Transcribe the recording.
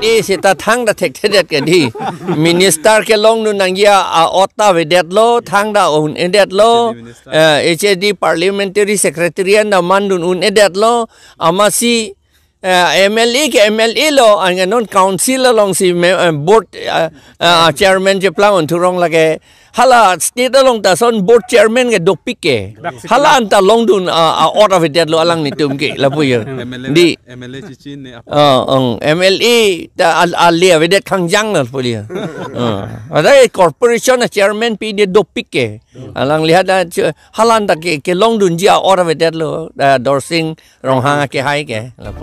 MLA sita thang da thek thedet ke di minister ke long nu nangia otta vedet lo thang da un edet lo HAD parliamentary secretariat da mandun un edet lo amasi MLA ke MLA lo anganon council long si board chairman je plan turong lage hala state long ta son board chairman ke dopik ke hala anta long dun out of it lo alang ni tum ke la puyo di MLA cicin ni apa MLA ta alia vedet khangjang la puyo ada corporation chairman pi de dopik ke alang lihat hala anta ke long dun ji out of it lo Dorsing Ronghang ke hai ke la